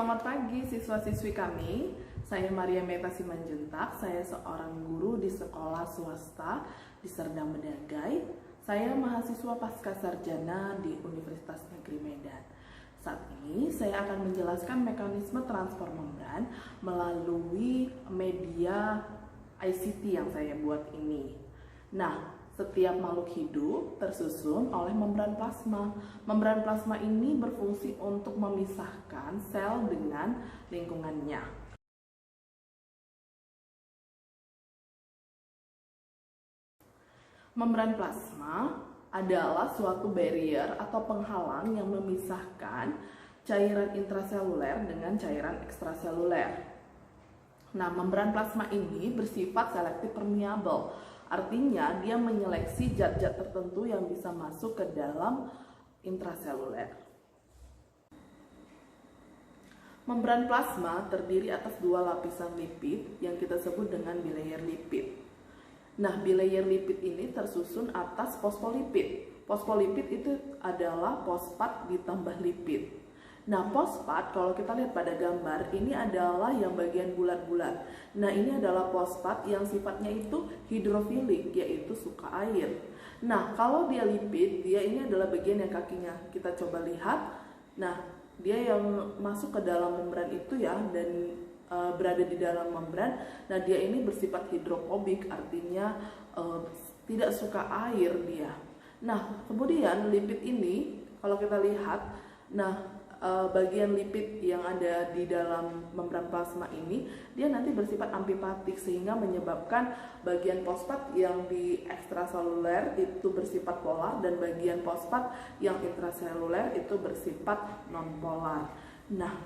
selamat pagi siswa-siswi kami. Saya Maria Meta Simanjuntak, saya seorang guru di sekolah swasta di Serdang Bedagai. Saya mahasiswa pasca sarjana di Universitas Negeri Medan. Saat ini saya akan menjelaskan mekanisme transfer membran melalui media ICT yang saya buat ini. Nah, setiap makhluk hidup tersusun oleh membran plasma. Membran plasma ini berfungsi untuk memisahkan sel dengan lingkungannya. Membran plasma adalah suatu barrier atau penghalang yang memisahkan cairan intraseluler dengan cairan ekstraseluler. Nah, membran plasma ini bersifat selektif permeable. Artinya dia menyeleksi zat-zat tertentu yang bisa masuk ke dalam intraseluler. Membran plasma terdiri atas dua lapisan lipid yang kita sebut dengan bilayer lipid. Nah, bilayer lipid ini tersusun atas fosfolipid. Fosfolipid itu adalah fosfat ditambah lipid. Nah, fosfat kalau kita lihat pada gambar ini adalah yang bagian bulat-bulat. Nah, ini adalah fosfat yang sifatnya itu hidrofilik, yaitu suka air. Nah, kalau dia lipid, dia ini adalah bagian yang kakinya. Kita coba lihat. Nah, dia yang masuk ke dalam membran itu ya, dan berada di dalam membran. Nah, dia ini bersifat hidrofobik, artinya tidak suka air dia. Nah, kemudian lipid ini kalau kita lihat, nah bagian lipid yang ada di dalam membran plasma ini dia nanti bersifat amfipatik sehingga menyebabkan bagian fosfat yang di ekstraseluler itu bersifat polar dan bagian fosfat yang intraseluler itu bersifat nonpolar. Nah,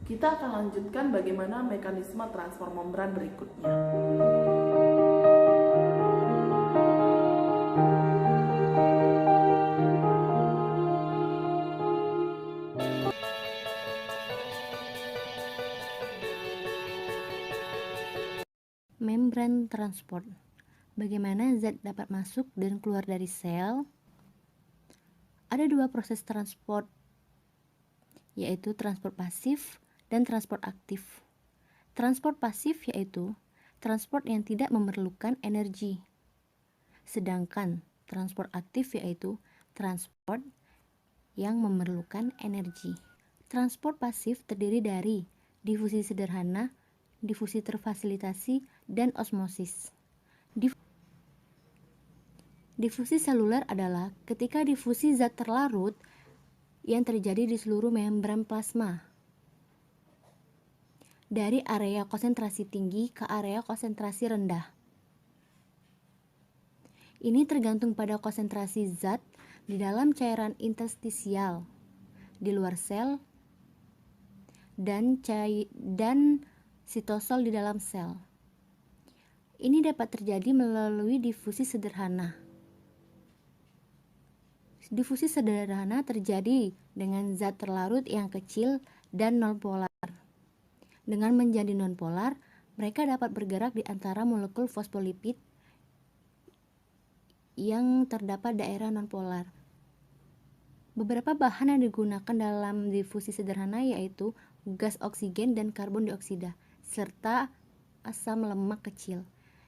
kita akan lanjutkan bagaimana mekanisme transfer membran berikutnya. Membran transport. Bagaimana zat dapat masuk dan keluar dari sel? Ada dua proses transport, yaitu transport pasif dan transport aktif. Transport pasif yaitu transport yang tidak memerlukan energi. Sedangkan transport aktif yaitu transport yang memerlukan energi. Transport pasif terdiri dari difusi sederhana, difusi terfasilitasi, dan osmosis. Difusi seluler adalah ketika difusi zat terlarut yang terjadi di seluruh membran plasma dari area konsentrasi tinggi ke area konsentrasi rendah. Ini tergantung pada konsentrasi zat di dalam cairan interstisial, di luar sel, dan sitosol di dalam sel. Ini dapat terjadi melalui difusi sederhana. Difusi sederhana terjadi dengan zat terlarut yang kecil dan nonpolar. Dengan menjadi nonpolar, mereka dapat bergerak di antara molekul fosfolipid yang terdapat daerah nonpolar. Beberapa bahan yang digunakan dalam difusi sederhana yaitu gas oksigen dan karbon dioksida, serta asam lemak kecil.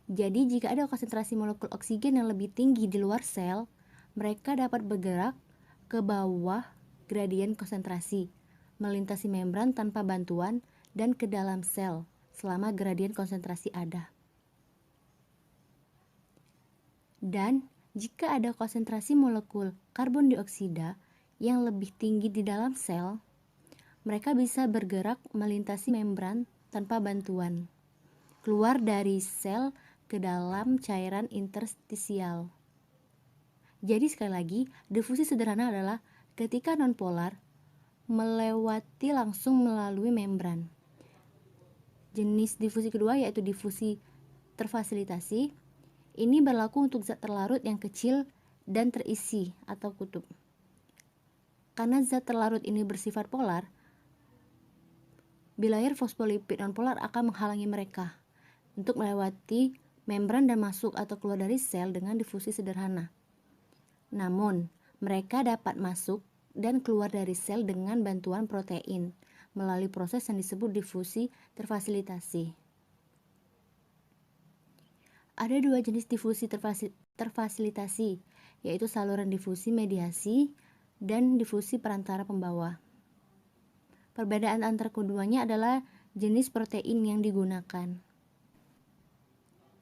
Jadi jika ada konsentrasi molekul oksigen yang lebih tinggi di luar sel, mereka dapat bergerak ke bawah gradien konsentrasi, melintasi membran tanpa bantuan, dan ke dalam sel selama gradien konsentrasi ada. Dan jika ada konsentrasi molekul karbon dioksida yang lebih tinggi di dalam sel, mereka bisa bergerak melintasi membran tanpa bantuan, keluar dari sel ke dalam cairan interstisial. Jadi sekali lagi, difusi sederhana adalah ketika nonpolar melewati langsung melalui membran. Jenis difusi kedua yaitu difusi terfasilitasi. Ini berlaku untuk zat terlarut yang kecil dan terisi atau kutub. Karena zat terlarut ini bersifat polar, bilayer fosfolipid nonpolar akan menghalangi mereka untuk melewati membran dan masuk atau keluar dari sel dengan difusi sederhana. Namun, mereka dapat masuk dan keluar dari sel dengan bantuan protein melalui proses yang disebut difusi terfasilitasi. Ada dua jenis difusi terfasilitasi, yaitu saluran difusi mediasi dan difusi perantara pembawa. Perbedaan antara keduanya adalah jenis protein yang digunakan.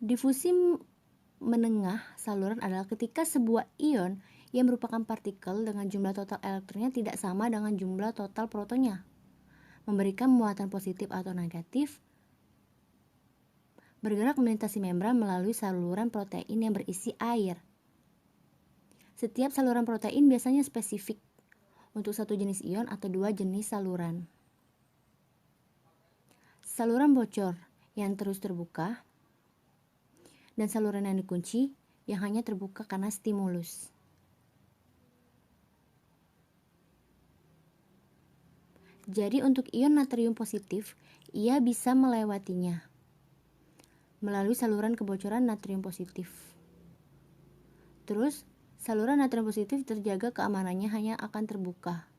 Difusi menengah saluran adalah ketika sebuah ion yang merupakan partikel dengan jumlah total elektronnya tidak sama dengan jumlah total protonnya, memberikan muatan positif atau negatif, bergerak melintasi membran melalui saluran protein yang berisi air. Setiap saluran protein biasanya spesifik untuk satu jenis ion atau dua jenis saluran. Saluran bocor yang terus terbuka dan saluran yang dikunci yang hanya terbuka karena stimulus. Jadi untuk ion natrium positif, ia bisa melewatinya melalui saluran kebocoran natrium positif. Terus, saluran natrium positif terjaga keamanannya hanya akan terbuka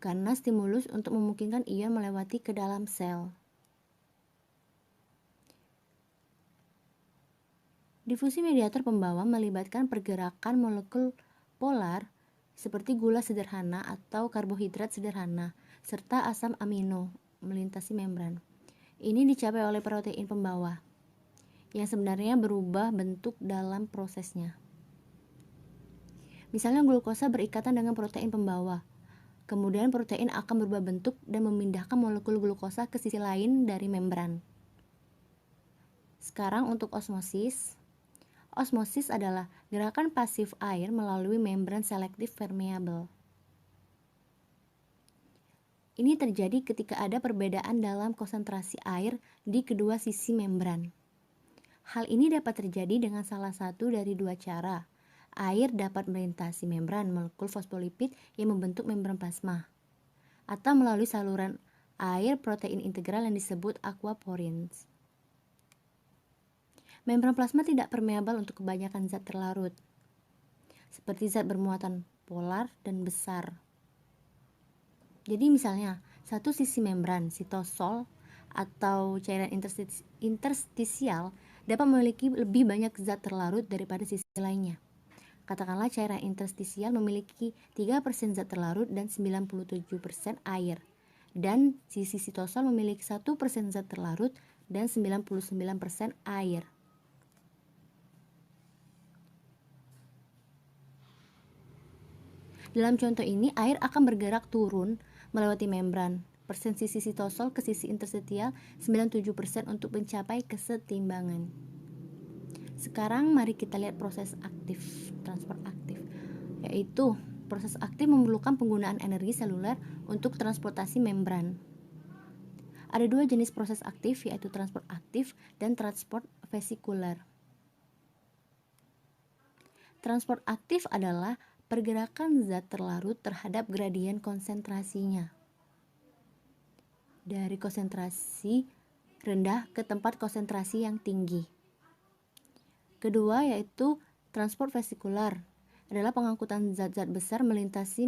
karena stimulus untuk memungkinkan ion melewati ke dalam sel. Difusi mediator pembawa melibatkan pergerakan molekul polar seperti gula sederhana atau karbohidrat sederhana serta asam amino melintasi membran. Ini dicapai oleh protein pembawa yang sebenarnya berubah bentuk dalam prosesnya. Misalnya glukosa berikatan dengan protein pembawa. Kemudian protein akan berubah bentuk dan memindahkan molekul glukosa ke sisi lain dari membran. Sekarang untuk osmosis. Osmosis adalah gerakan pasif air melalui membran selektif permeable. Ini terjadi ketika ada perbedaan dalam konsentrasi air di kedua sisi membran. Hal ini dapat terjadi dengan salah satu dari dua cara. Air dapat melintasi membran molekul fosfolipid yang membentuk membran plasma, atau melalui saluran air protein integral yang disebut aquaporins. Membran plasma tidak permeabel untuk kebanyakan zat terlarut, seperti zat bermuatan polar dan besar. Jadi misalnya, satu sisi membran, sitosol atau cairan interstisial dapat memiliki lebih banyak zat terlarut daripada sisi lainnya. Katakanlah cairan interstisial memiliki 3% zat terlarut dan 97% air, dan sisi sitosol memiliki 1% zat terlarut dan 99% air. Dalam contoh ini, air akan bergerak turun melewati membran. Persen sisi sitosol ke sisi interstisial 97% untuk mencapai kesetimbangan. Sekarang mari kita lihat proses aktif, transport aktif. Yaitu, proses aktif memerlukan penggunaan energi seluler untuk transportasi membran. Ada dua jenis proses aktif, yaitu transport aktif dan transport vesikuler. Transport aktif adalah pergerakan zat terlarut terhadap gradien konsentrasinya dari konsentrasi rendah ke tempat konsentrasi yang tinggi. Kedua yaitu transport vesikular, adalah pengangkutan zat-zat besar melintasi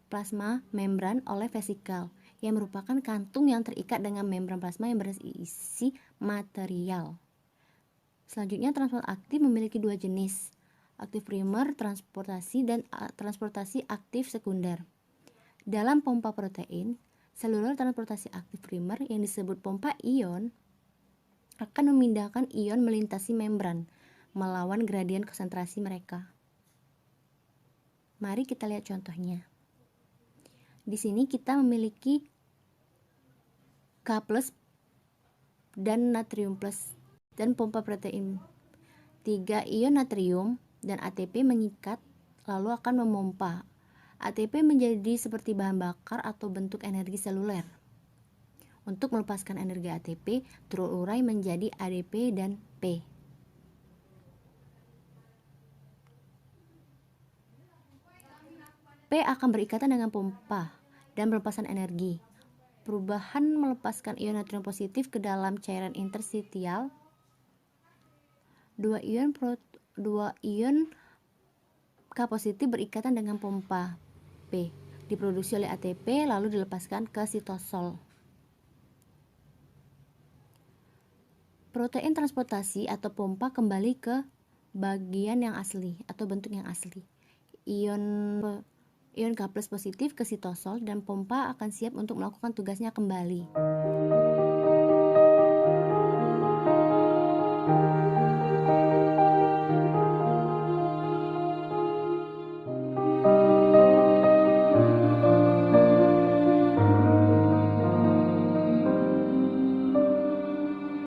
plasma membran oleh vesikal, yang merupakan kantung yang terikat dengan membran plasma yang berisi material. Selanjutnya, transport aktif memiliki dua jenis, aktif primer transportasi dan transportasi aktif sekunder. Dalam pompa protein, saluran transportasi aktif primer yang disebut pompa ion akan memindahkan ion melintasi membran melawan gradien konsentrasi mereka. Mari kita lihat contohnya. Di sini kita memiliki K+ dan natrium plus dan pompa protein. 3 ion natrium dan ATP mengikat lalu akan memompa. ATP menjadi seperti bahan bakar atau bentuk energi seluler. Untuk melepaskan energi ATP terurai menjadi ADP dan P. P akan berikatan dengan pompa dan pelepasan energi. Perubahan melepaskan ion natrium positif ke dalam cairan interstisial. Dua ion K positif berikatan dengan pompa P. diproduksi oleh ATP lalu dilepaskan ke sitosol. Protein transportasi atau pompa kembali ke bagian yang asli atau bentuk yang asli. Ion K+ positif ke sitosol dan pompa akan siap untuk melakukan tugasnya kembali.